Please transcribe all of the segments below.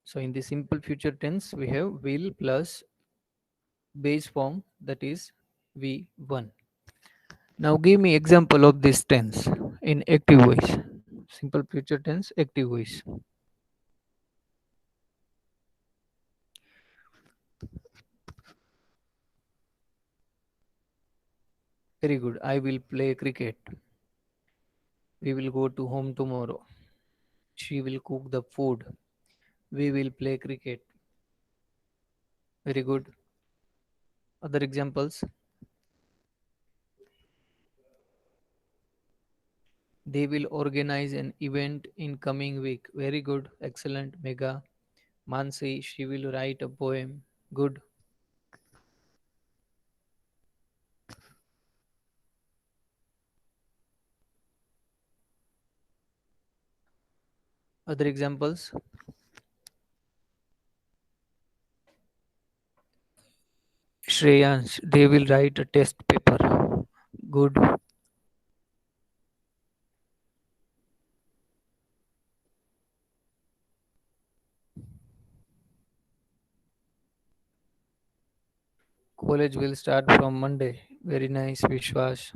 So in the simple future tense, we have will plus base form, that is V1. Now give me example of this tense in active voice. Simple future tense, active voice. Very good. I will play cricket. We will go to home tomorrow. She will cook the food. We will play cricket. Very good. Other examples. They will organize an event in coming week. Very good. Excellent. Mega. Mansi, she will write a poem. Good. Other examples. Shreyansh, they will write a test paper. Good. College will start from Monday. Very nice, Vishwas.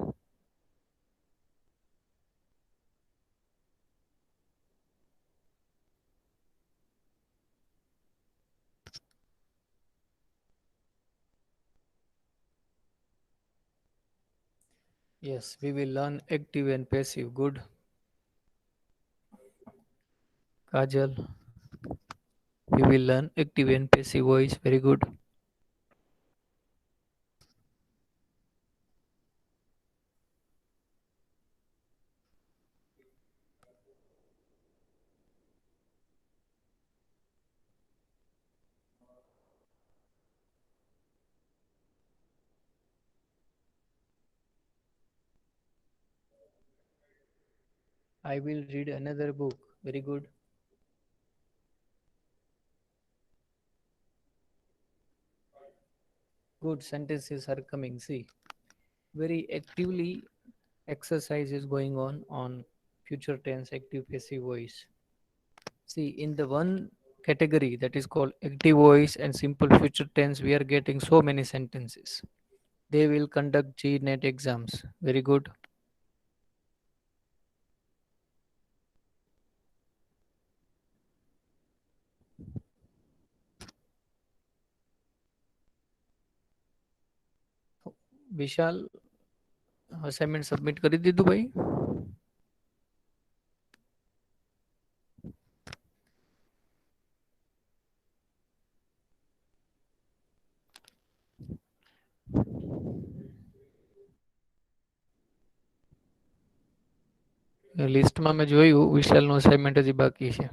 Yes, we will learn active and passive. Good. Kajal, we will learn active and passive voice. Very good. I will read another book. Very good. Good sentences are coming. See, very actively exercise is going on future tense, active, passive voice. See, in the one category that is called active voice and simple future tense, we are getting so many sentences. They will conduct GNET exams. Very good. Vishal assignment submit કરી દીધું ભાઈ? લિસ્ટમાં મેં જોયું વિશાલનું assignment હજી બાકી છે.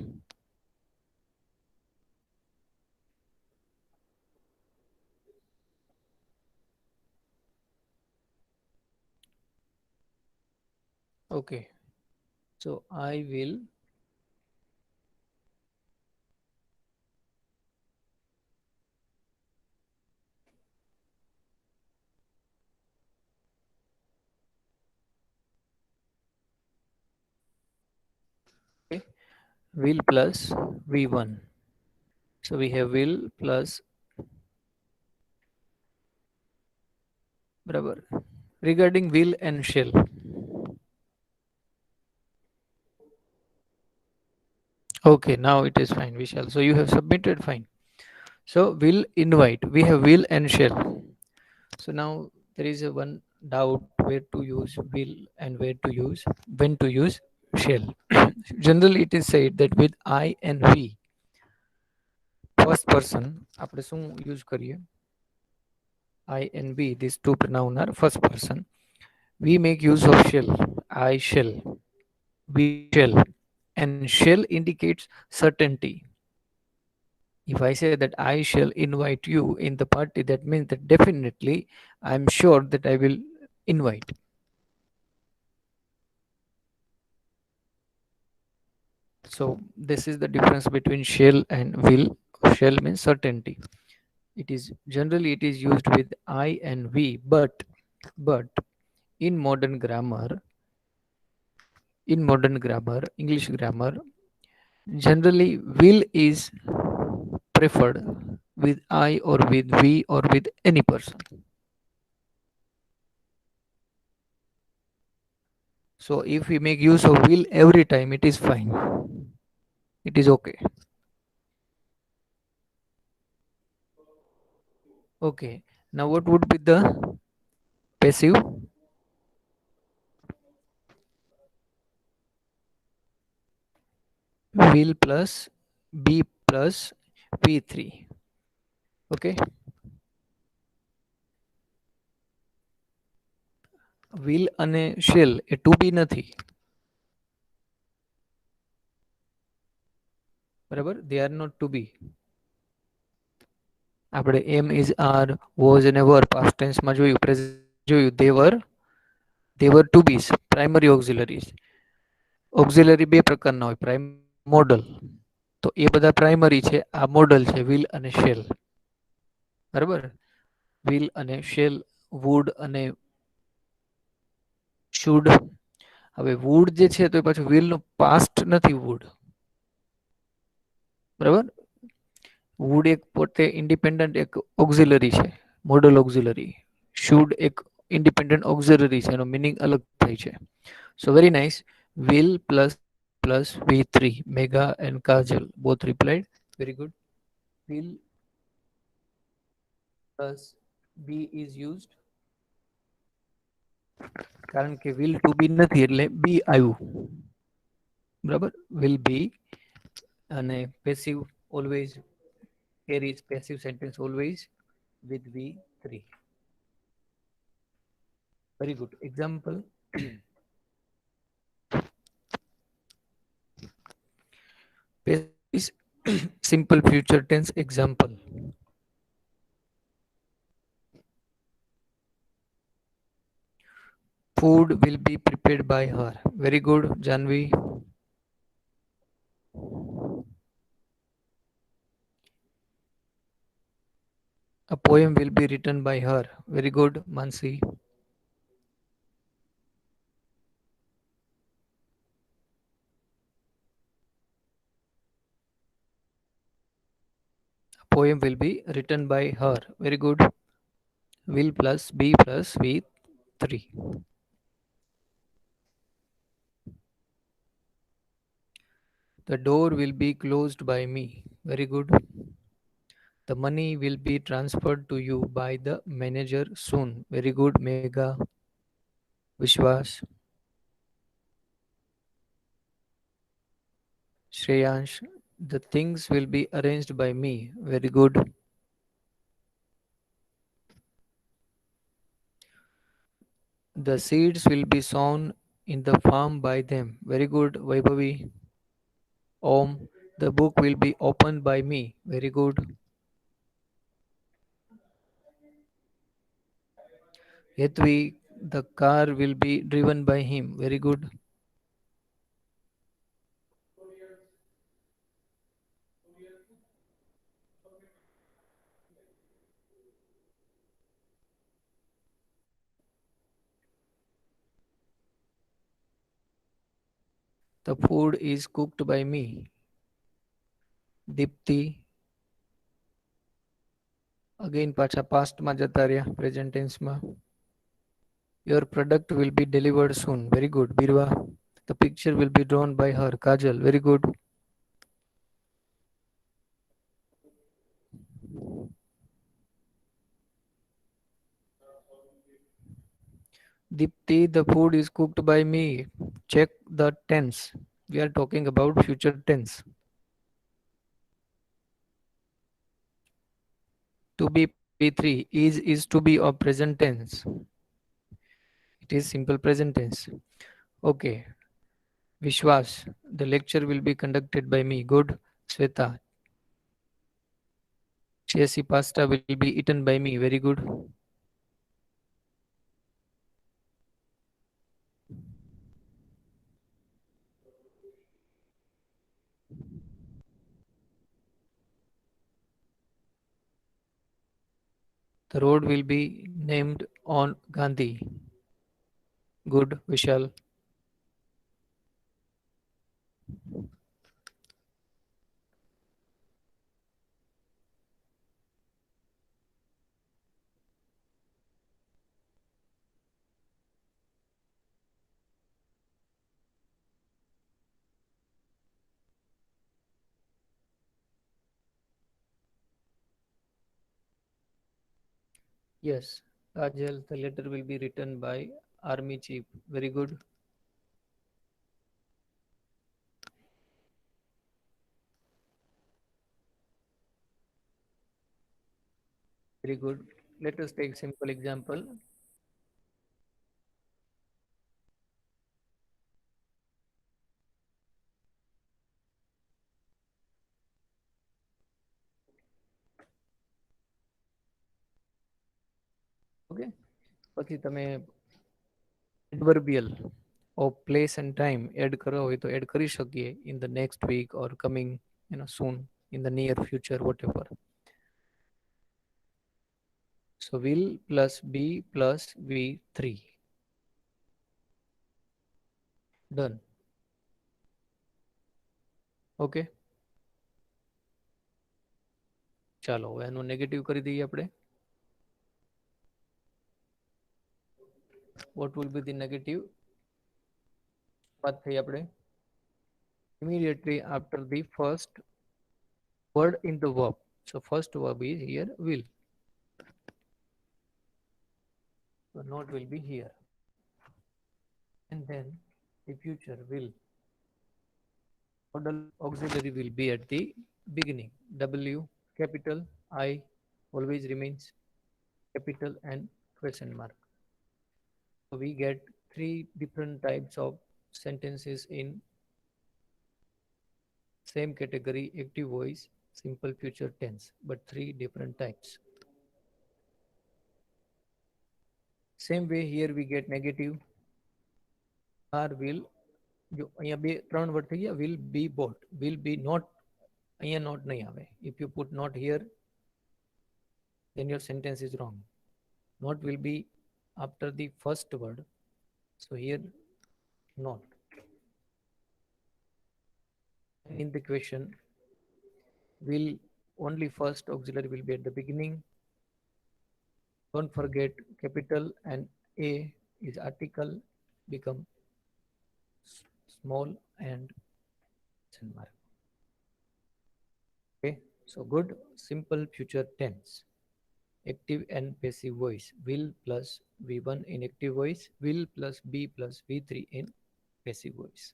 Okay, so I will will plus V1. So we have will plus બરાબર. Regarding will and shall. Okay, now it is fine, Vishal. So you have submitted fine. So will invite. We have will and shall. So now there is a one doubt where to use will and where to use when to use shall. Generally, it is said that with I and we, first person, આપણે શું use કરીએ? I and we, these two pronoun are first person. We make use of shall. I shall, we shall, and shall indicates certainty. If I say that I shall invite you in the party, that means that definitely I'm sure that I will invite. So this is the difference between shall and will. Shall means certainty. It is generally it is used with I and we, but in modern grammar, English grammar, generally will is preferred with I or with we or with any person. So if we make use of will every time, it is fine. It is okay. Okay. Now what would be the passive? Will plus be plus v3. Okay. Will અને shall A to be નથી. બરાબર? They are not to be. આપણે am is are was અને were past tense માં જોયું, present જોયું. They were to be primary auxiliaries. Auxiliary બે પ્રકારના હોય, primary અને modal. તો એ બધા પ્રાઇમરી છે, આ મોડલ છે will અને shall. બરાબર? will અને shall, would અને should. હવે would જે છે તો એ પાછું will નો past નથી would. બરાબર? would એક પોતે ઇન્ડિપેન્ડન્ટ એક ઓક્ઝિલરી છે, મોડલ ઓક્ઝિલરી. should એક ઇન્ડિપેન્ડન્ટ ઓક્ઝિલરી છે, એનો મિનિંગ અલગ થાય છે. સો very nice. will plus v3. Megha and Kajal both replied. Very good. will plus be is used કારણ કે will to be નથી એટલે be આવ્યું. બરાબર? will be અને passive always carries passive sentence always with v3. Very good. Example. Passive simple future tense example. Food will be prepared by her. Very good, Janvi. A poem will be written by her. Very good, Mansi. A poem will be written by her. Very good. Will plus be plus v3. The door will be closed by me. Very good. The money will be transferred to you by the manager soon. Very good, Megha. Vishwas. Shreyansh. The things will be arranged by me. Very good. The seeds will be sown in the farm by them. Very good, Vaibhavi. Om. The book will be opened by me. Very good. Hetvi. The car will be driven by him. Very good. The food is cooked by me. Dipti. Again પાછા past માં જતા રહ્યા, present tense માં. Your product will be delivered soon. Very good, Birwa. The picture will be drawn by her. Kajal. Very good. Dipti, the food is cooked by me. Check the tense. We are talking about future tense. To be plus v3. Is to be of present tense. It is simple present tense. Okay. Vishwas, the lecture will be conducted by me. Good. Sweta, chesi pasta will be eaten by me. Very good. The road will be named on Gandhi. Good, Vishal. Yes, Kajal, the letter will be written by Army Chief. Very good, very good. Let us take simple example. Okay. પછી તમે adverbial of place and time add કરો હોય તો add કરી શકીએ in the next week or coming, soon, in the near future, whatever. So will plus be plus v3. Done. Okay. ચાલો હવે એનું નેગેટિવ કરી દઈએ આપણે. What will be the negative? વાત થઈ આપણે. Immediately after the first word in the verb. So first verb is here will. So not will be here. And then the future will. Modal auxiliary will be at the beginning. W, capital, I always remains capital and question mark. So we get three different types of sentences in same category, active voice, simple future tense, but three different types. Same way here we get negative. Are will, જો અહીંયા બે ત્રણ word થઈ ગયા, will be bought, will be not, અહીંયા not નહીં આવે. If you put not here, then your sentence is wrong. Not will be after the first word. So here not. In the question, will only first auxiliary will be at the beginning. Don't forget capital and A is article become small and question mark. Okay, so good. Simple future tense. Active and passive voice. Will plus V1 in active voice. Will plus B plus V3 in passive voice.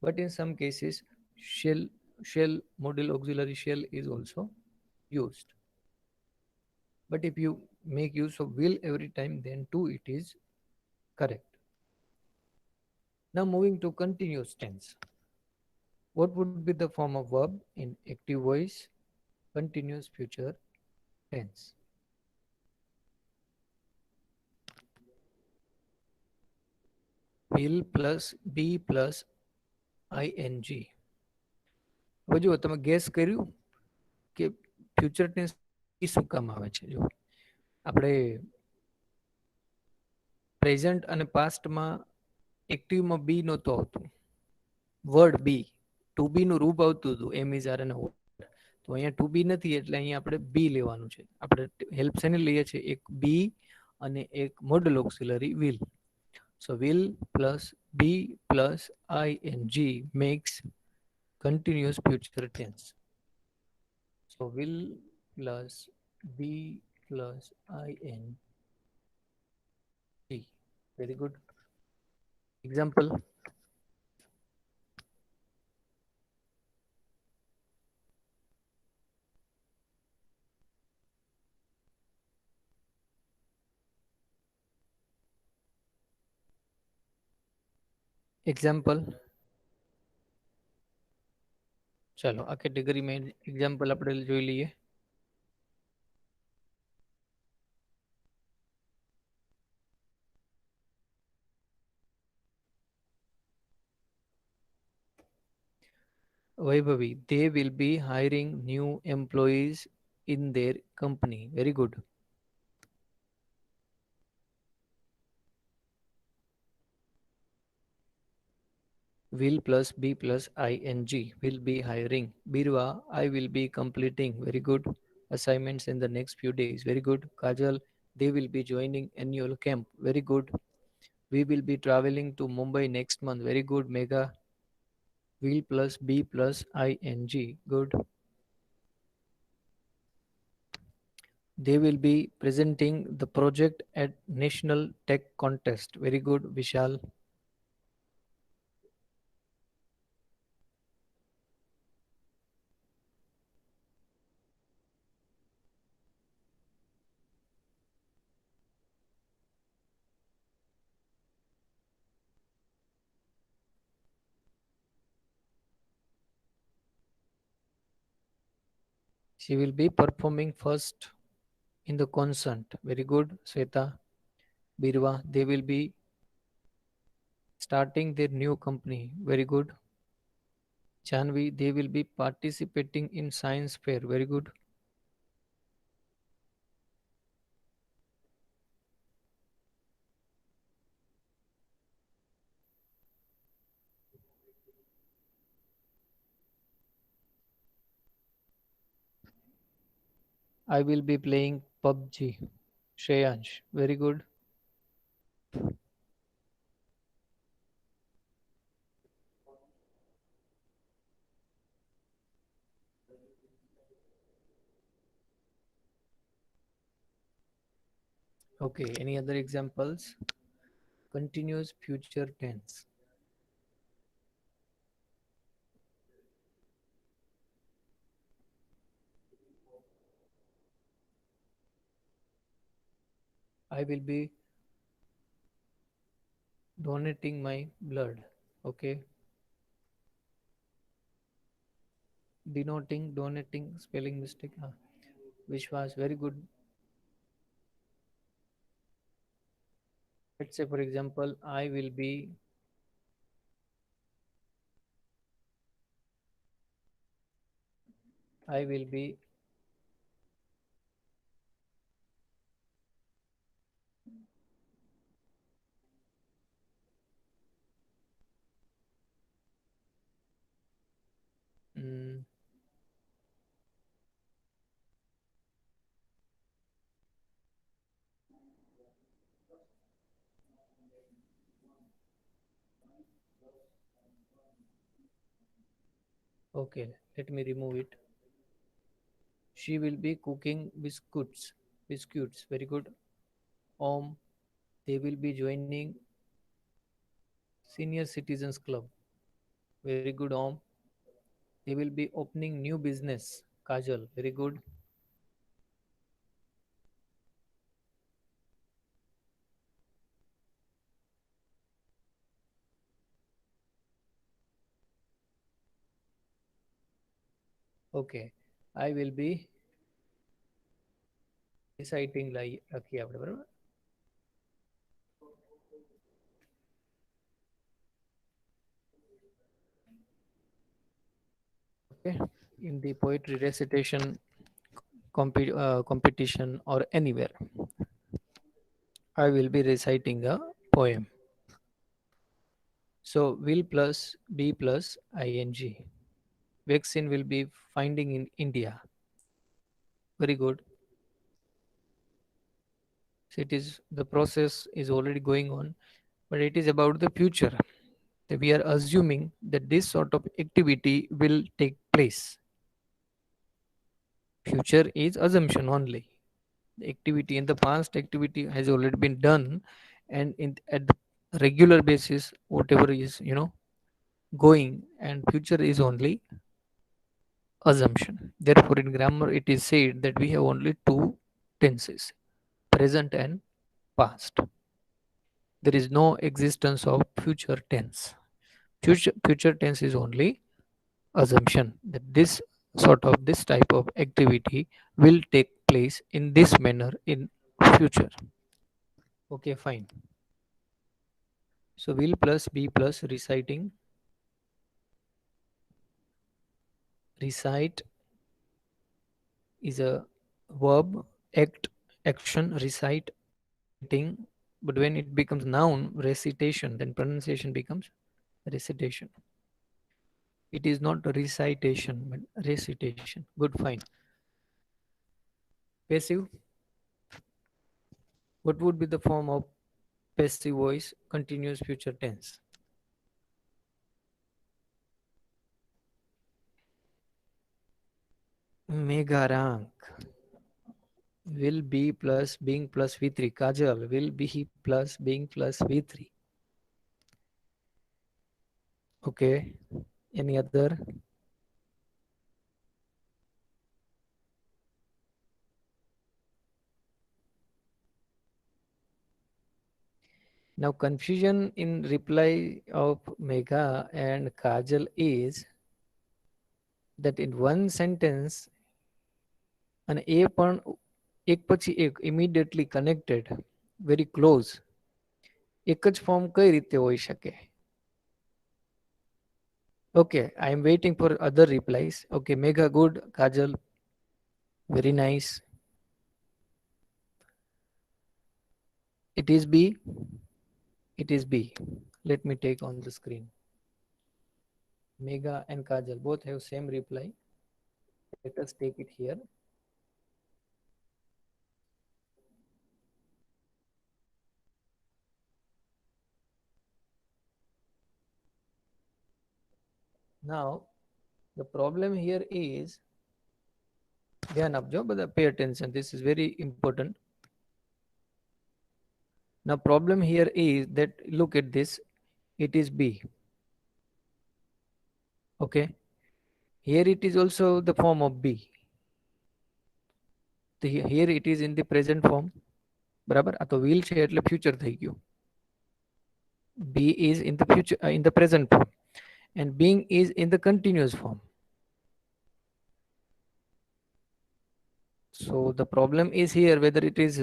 But in some cases, shall modal auxiliary shall is also used. But if you make use of will every time, then too it is correct. Now moving to continuous tense. What would be the form of verb in active voice, continuous future tense? Will plus be plus ing. હવે જુઓ તમે gas કર્યું કે future tense શું કામ આવે છે. જો આપણે પ્રેઝન્ટ અને પાસ્ટમાં એક્ટિવમાં બી નહોતું આવતું, વર્ડ બી, ટુ બી નું રૂપ આવતું હતું એમ ઇઝ આર અને તો અહીંયા ટુ બી નથી એટલે અહીંયા આપણે બી લેવાનું છે. આપણે હેલ્પ શેને લઈએ છીએ? એક બી અને એક model auxiliary will. So will plus be plus ing makes continuous future tense. So will plus be plus ing. Very good. Example. Example ચાલો આ કેટેગરીમાં એક્ઝામ્પલ આપણે જોઈ લઈએ. Vaibhavi, they will be hiring new employees in their company. Very good. Will plus be plus ing will be hiring. Birwa, I will be completing. Very good. Assignments in the next few days. Very good. Kajal, they will be joining annual camp. Very good. We will be traveling to Mumbai next month. Very good. Mega. Will plus be plus ing. Good. They will be presenting the project at National Tech Contest. Very good, Vishal. She will be performing first in the concert. Very good, Sweta. Birwa. They will be starting their new company. Very good. Chanvi. They will be participating in science fair. Very good. I will be playing PUBG. Shreyansh. Very good. Okay. Any other examples? Continuous future tense. I will be donating my blood. Okay. Denoting, donating, spelling mistake. Vishwas. Very good. Let's say, for example, I will be, mm, okay, let me remove it. She will be cooking biscuits. Biscuits, very good. Om, they will be joining Senior Citizens Club. Very good, Om. They will be opening new business. Kajal, very good. Okay, I will be reciting like okay, બરાબર? Okay, in the poetry recitation competition or anywhere, I will be reciting a poem. So will plus be plus ing. Vaccine will be finding in India. Very good. So it is the process is already going on, but it is about the future. That we are assuming that this sort of activity will take place. Future is assumption only. The activity in the past activity has already been done, and at the regular basis, whatever is going, and future is only assumption. Therefore, in grammar, it is said that we have only two tenses: present and past. There is no existence of future tense. Future tense is only assumption that this type of activity will take place in this manner in future. Okay, fine. So will plus be plus reciting. Recite is a verb, act, action, reciting. But when it becomes noun, recitation, then pronunciation becomes recitation. It is not recitation, but recitation. Good, fine. Passive. What would be the form of passive voice? Continuous future tense. Megarang. will be plus being plus v3. Kajal will be plus being plus v3. Okay. Any other? Now confusion in reply of Megha and Kajal is that in one sentence અને એ પણ એક પછી એક immediately connected, very close, એક જ form કઈ રીતે હોઈ શકે? Okay, I am waiting for other replies. Okay, Megha good, Kajal very nice. It is B. It is B. Let me take on the screen. Megha and Kajal both have same reply. Let us take it here. Now the problem here is, ધ્યાન આપજો બધા, pay attention, this is very important. Now problem here is that look at this, it is B. Okay, here it is also the form of B. Here it is in the present form. બરાબર, આ તો will છે એટલે future થઈ ગયું. B is in the future, in the present form, and being is in the continuous form. So the problem is here whether it is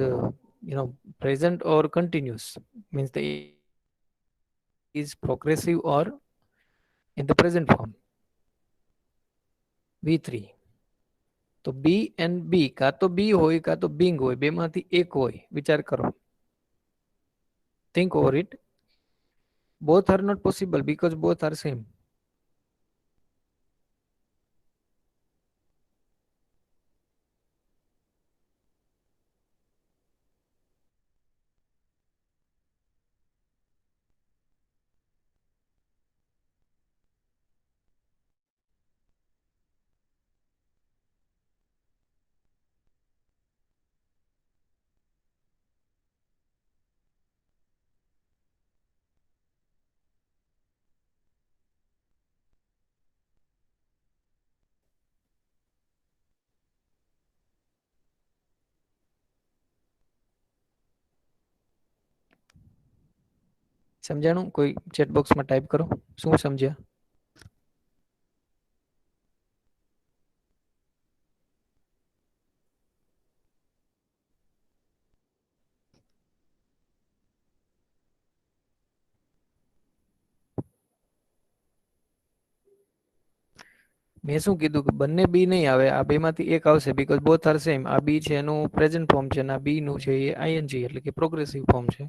present or continuous, means the is progressive or in the present form. V3. તો B and B કાં તો B હોય કાં તો being હોય, બેમાંથી એક હોય. વિચાર કરો. Think over it. Both are not possible because both are same. સમજાણું? કોઈ ચેટ બોક્સમાં ટાઈપ કરો શું સમજ્યા. મેં શું કીધું કે બંને બી નહીં આવે, આ બેમાંથી એક આવશે બીકોઝ બોથ આર સેમ. આ બી છે એનું પ્રેઝન્ટ ફોર્મ છે અને આ બી નું છે એ આઈએનજી એટલે કે પ્રોગ્રેસિવ ફોર્મ છે.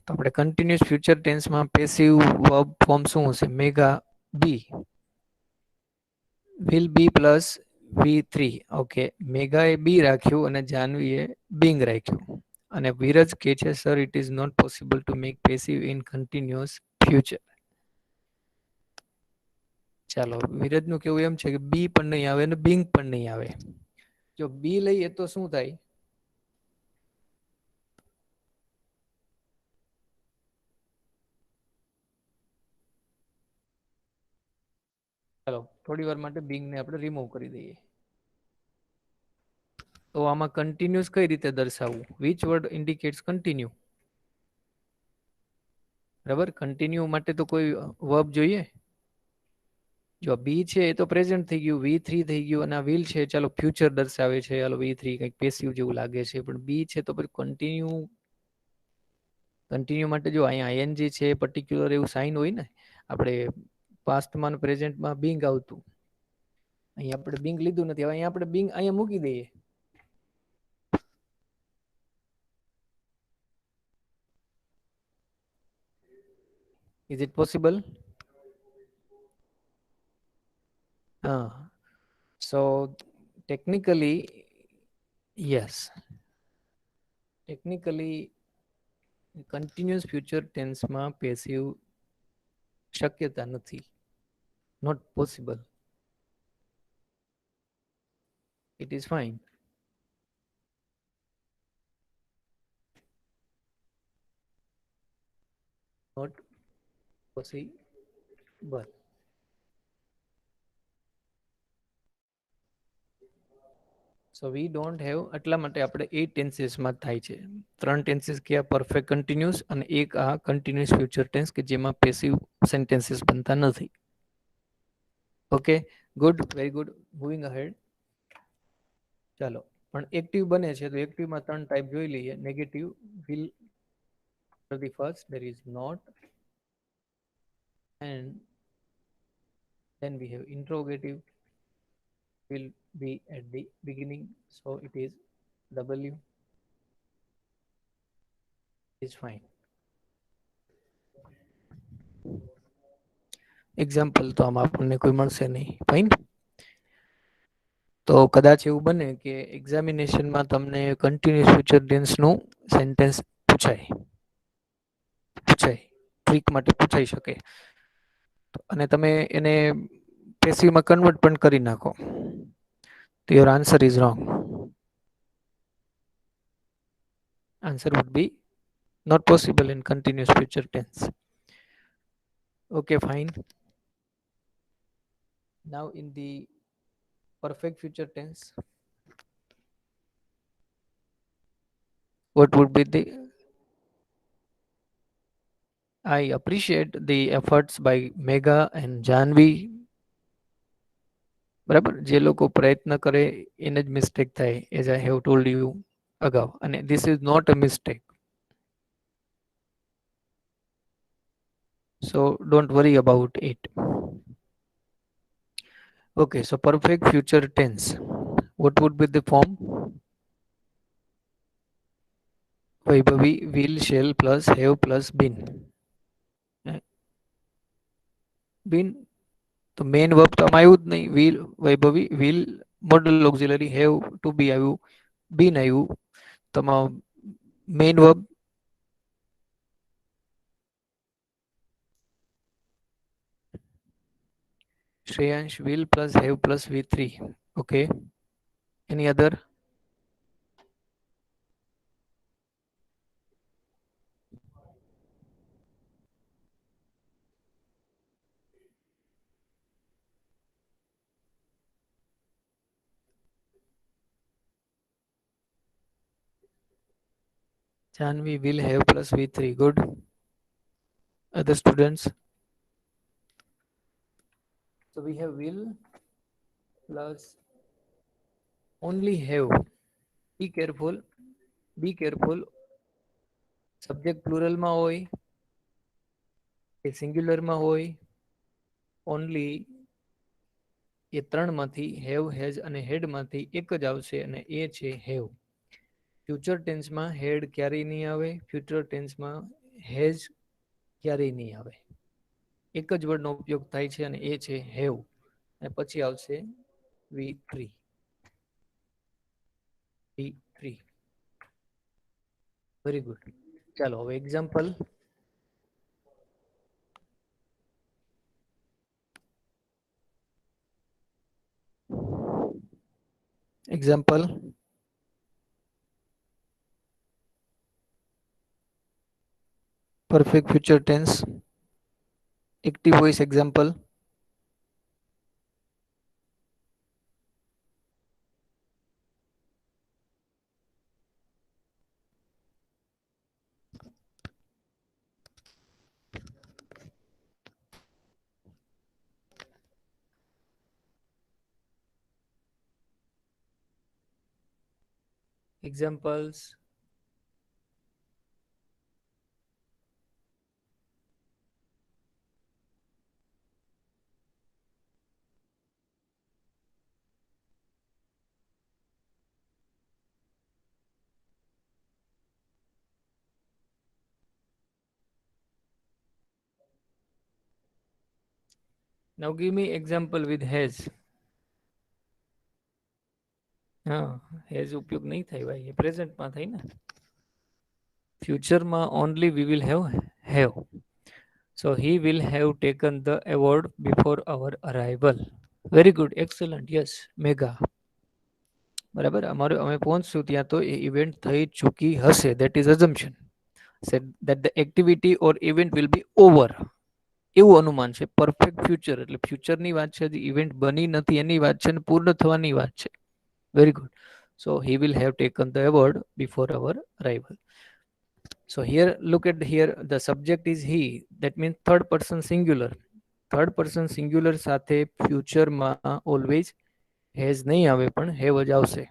તો આપણે કન્ટિન્યુઅસ ફ્યુચર ટેન્સમાં પેસિવ વર્બ ફોર્મ શું હશે? Megha be will be plus V3. Okay, મેગાએ બી રાખ્યું અને જાનવીએ બિંગ રાખ્યું. અને વિરજ કે છે sir it is not possible to make passive in continuous future. ચાલો, વિરજનું કેવું એમ છે કે બી પણ નહીં આવે અને બિંગ પણ નહીં આવે. જો બી લઈએ તો શું થાય? ચાલો થોડી વાર માટે બિંગને આપણે રિમૂવ કરી દઈએ. તો આમાં કન્ટિન્યુઅસ કઈ રીતે દર્શાવવું? Which word indicates continue? બરાબર, કન્ટિન્યુ માટે તો કોઈ વર્બ જોઈએ. જો બી છે એ તો પ્રેઝન્ટ થઈ ગયું, V3 થઈ ગયું, અને આ વિલ છે ચાલો ફ્યુચર દર્શાવે છે, ચાલો V3 કંઈક પેસિવ જેવું લાગે છે, પણ બી છે તો પછી કન્ટિન્યુ. કન્ટિન્યુ માટે જો અહીંયા આઈએનજી છે પર્ટિક્યુલર એવું સાઇન હોય ને, આપણે પાસ્ટમાં પ્રેઝન્ટમાં બિંગ આવતું, અહીંયા આપણે બિંગ લીધું નથી, હવે અહીંયા આપણે બિંગ અહીંયા મૂકી દઈએ. Is it possible? So technically, yes, technically continuous future tenseમાં પેસિવ શક્યતા નથી, not possible. it is fine. Not possible. So we don't have એટલા માટે આપણે એ ટેન્સીસમાં થાય છે. ત્રણ ટેન્સીસ કયા પરફેક્ટ કન્ટિન્યુઅસ અને એક આ કન્ટિન્યુઅસ ફ્યુચર ટેન્સ કે જેમાં પેસિવ સેન્ટેન્સીસ બનતા નથી. Okay, good, very good. Moving ahead. ચાલો, પણ એક્ટિવ બને છે તો એક્ટિવમાં ત્રણ ટાઈપ જોઈ લઈએ. Negative will the first, there is not, and then we have interrogative will be at the beginning, so it is W is fine. Example તો આમાં આપણને કોઈ મળશે નહીં. ફાઇન. તો કદાચ એવું બને કે એક્ઝામિનેશનમાં તમને કન્ટિન્યુઅસ ફ્યુચર ટેન્સનું સેન્ટેન્સ પૂછાય ટ્રીક માટે પૂછાઈ શકે અને તમે એને પેસિવમાં કન્વર્ટ પણ કરી નાખો તો your answer is wrong. Answer would be not possible in continuous future tense. Okay, fine. Now in the perfect future tense, what would be the, I appreciate the efforts by Megha and Janvi. બરાબર, જે લોકો પ્રયત્ન કરે એને જ mistake થાય, as I have told you અગાઉ, અને this is not a mistake. So don't worry about it. Okay, so perfect future tense, what would be the form? Vaibhavi, will, shall plus have plus been. Been તો main verb તો આમાં આવ્યું જ નહીં. Will, Vaibhavi, will, modal auxiliary, have, to be આવ્યું, been આવ્યું. તમામ main verb Shreyansh, will plus have plus v3. Okay, any other? Janvi, will have plus v3. Good. Other students? So we have will plus only have. Be careful. Be careful. Subject પ્લુરલમાં હોય કે સિંગ્યુલરમાં હોય, only એ ત્રણમાંથી have, has અને હેડમાંથી એક જ આવશે અને એ છે હેવ. ફ્યુચર ટેન્સમાં હેડ ક્યારેય નહીં આવે, ફ્યુચર ટેન્સમાં હેઝ ક્યારેય નહીં આવે. એક જ વર્ડનો ઉપયોગ થાય છે અને એ છે હેવ, અને પછી આવશે V3. Very good. ચાલો હવે example. Example, perfect future tense, active voice example. Examples. Now give me example with has. હા, હેઝ ઉપયોગ નહીં થાય ભાઈ, એ પ્રેઝન્ટમાં થાય ને. ફ્યુચરમાં only we will have. So he will have taken the award before our arrival. Very good, excellent. Yes, Megha. બરાબર, અમારે અમે પહોંચશું ત્યાં તો એ ઇવેન્ટ થઈ ચૂકી હશે. That is assumption. Said that the activity or event will be over. એવું અનુમાન છે. પરફેક્ટ ફ્યુચર એટલે ફ્યુચરની વાત છે, હજી ઇવેન્ટ બની નથી એની વાત છે, અને પૂર્ણ થવાની વાત છે. Very good. So he will have taken the award before our arrival. So here, look at here, the subject is he. That means third person singular. Third person singular સાથે ફ્યુચરમાં ઓલવેઝ હેઝ નહીં આવે પણ have જ આવશે.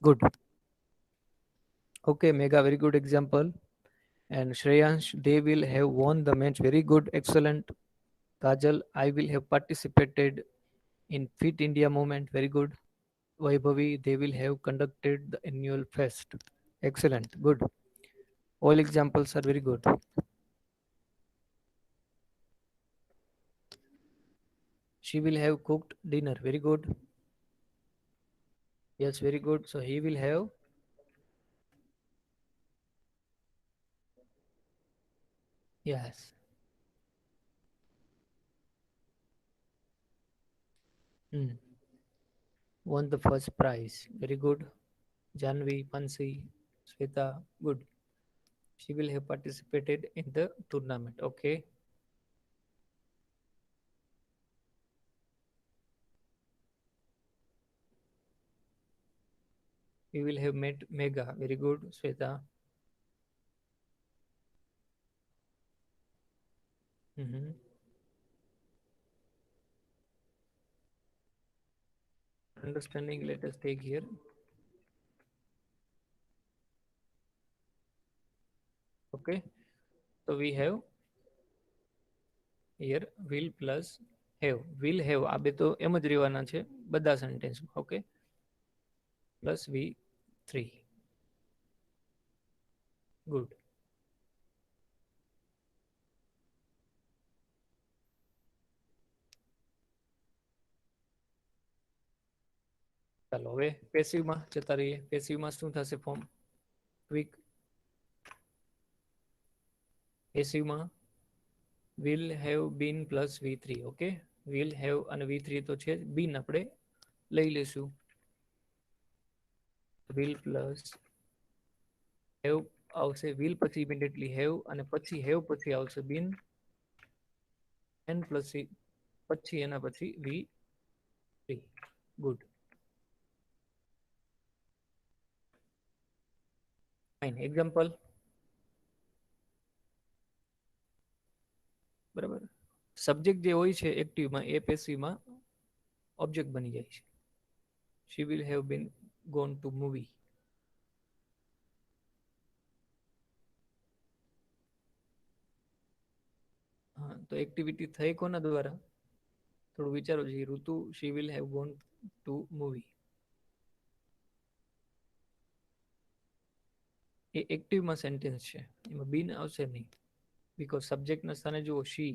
Good. Okay mega, very good example. And Shreyansh, they will have won the match. Very good, excellent. Kajal, I will have participated in Fit India movement. Very good. Vaibhavi, they will have conducted the annual fest. Excellent, good. All examples are very good. She will have cooked dinner. Very good. Yes, very good. So he will have. Yes. Hmm. Won the first prize. Very good. Janvi, Pansi, Sweta, good. She will have participated in the tournament. Okay. We will have met Mega. Very good, Sweta. Hmm. Understanding, let us take here. Okay. So we have here will plus have. Will have. આ બે તો એમ જ રહેવાના છે બધા સેન્ટેન્સમાં. Okay. Plus V3. Good. ચાલો હવે પેસિવમાં જતા રહીએ. પેસિવમાં શું થશે ફોર્મ? ક્વિક. પેસિવમાં will have been plus V3. Okay. will have અને V3 તો છે, been આપણે લઈ લેશું. will plus have આવશે, will પછી ઇમિડિયેટલી have, અને પછી have પછી આવશે been, and plus પછી એના પછી V3. ગુડ. ફાઇન. એક્ઝામ્પલ. બરાબર. સબ્જેક્ટ જે હોય છે એક્ટિવમાં એ પેસિવમાં ઓબ્જેક્ટ બની જાય છે. she will have been gone to movie. હા તો એક્ટિવિટી થઈ કોના દ્વારા? થોડું વિચારો છે. ઋતુ, she will have gone to movie. એ એક્ટિવમાં સેન્ટેન્સ છે, એમાં બીન આવશે નહીં. બીકોઝ સબ્જેક્ટના સ્થાને જુઓ શી.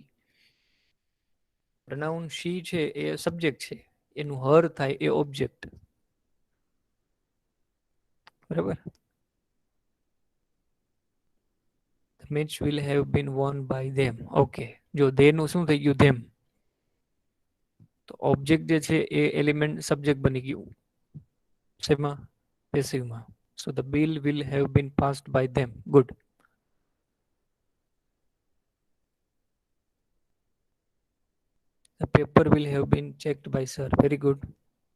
પ્રનાઉન શી છે એ સબ્જેક્ટ છે, એનું હર થાય એ ઓબ્જેક્ટ. બરાબર. The match will have been won by them. Okay. જો they નું શું થઈ ગયું? them. તો ઓબ્જેક્ટ જે છે એ એલિમેન્ટ સબ્જેક્ટ બની ગયું. શેમાં? પેસિવમાં. So the bill will have been passed by them. Good. The paper will have been checked by sir. Very good,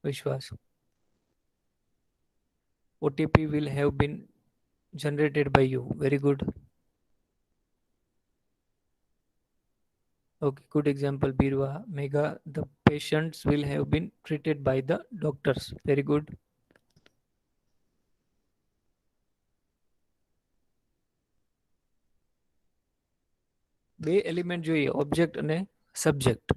Vishwas. OTP will have been generated by you. Very good. Okay, good example, Birwa. Mega, the patients will have been treated by the doctors. Very good. બે element જોઈએ, object અને subject.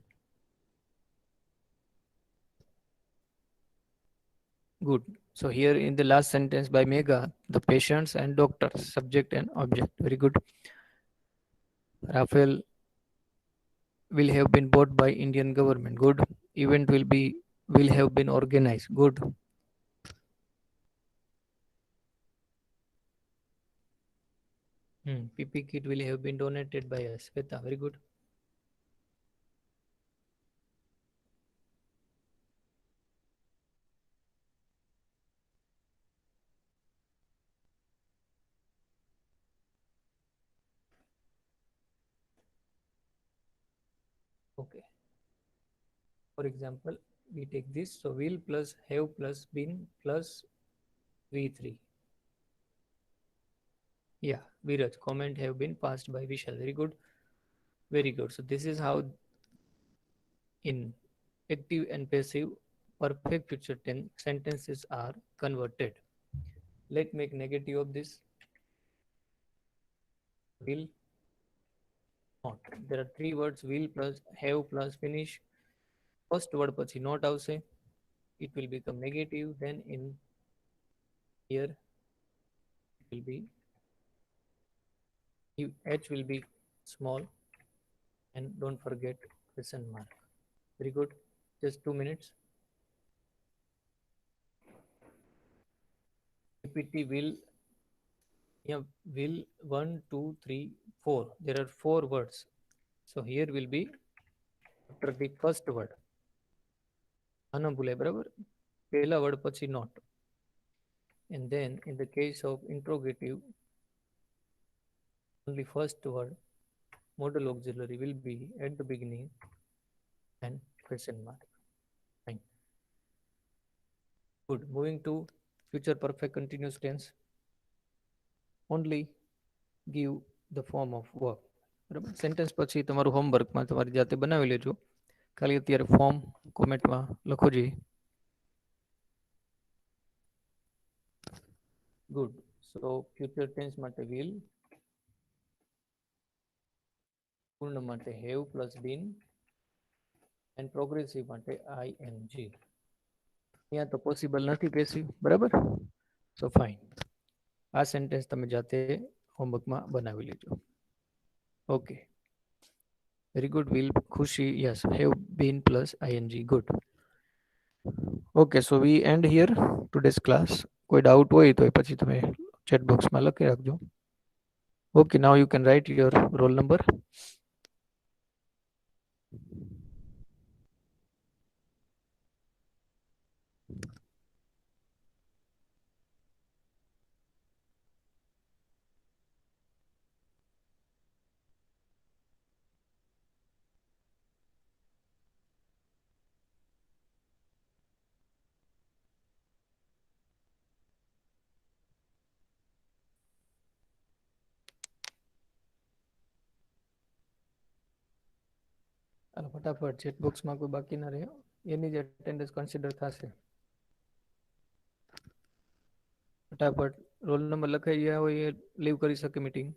Good. So here in the last sentence by Mega, the patients and doctors, subject and object. Very good. Rafael will have been bought by Indian government. Good. Event will have been organized. Good. PP kit will have been donated by us. Sveta, very good. Okay. For example, we take this. So will plus have plus been plus V3. Yeah, Viraj, comment have been passed by Vishal. Very good. Very good. So this is how in active and passive perfect future tense sentences are converted. Let's make negative of this. Will not. There are three words: will plus have plus finish. First word પછી not આવશે. It will become negative. Then in here it will be H will be small, and don't forget question mark. Very good. Just 2 minutes. APT will, yeah, will 1, 2, 3, 4. There are four words. So here will be after the first word. આના ભૂલે બરાબર પહેલા word પછી not. And then in the case of interrogative, only first word modal auxiliary will be at the beginning and question mark. Fine. Good. Moving to future perfect continuous tense. Only give the form of verb. બરાબર sentence પછી તમારું હોમવર્કમાં તમારી જાતે બનાવી લેજો. ખાલી અત્યારે form કોમેન્ટમાં લખો જી. ગુડ. સો ફ્યુચર ટેન્સ માટે will, પૂર્ણ માટે have plus been, and progressive માટે ing. અહીંયા તો પોસિબલ નથી પેસિવ બરાબર. સો ફાઇન. આ સેન્ટેન્સ તમે જાતે હોમવર્કમાં બનાવી લેજો. Okay. Very good. Will Khushi yes have been plus ing. Good. Okay. So we end here today's class. કોઈ ડાઉટ હોય તો પછી તમે ચેટ બોક્સમાં લખી રાખજો. Okay. Now you can write your roll number. ફટાફટ ચેટ બોક્સમાં કોઈ બાકી ના રહે એની જ એટેન્ડન્સ કન્સિડર થશે. ફટાફટ રોલ નંબર લખાઈ ગયા હોય એ લીવ કરી શકે મીટિંગ.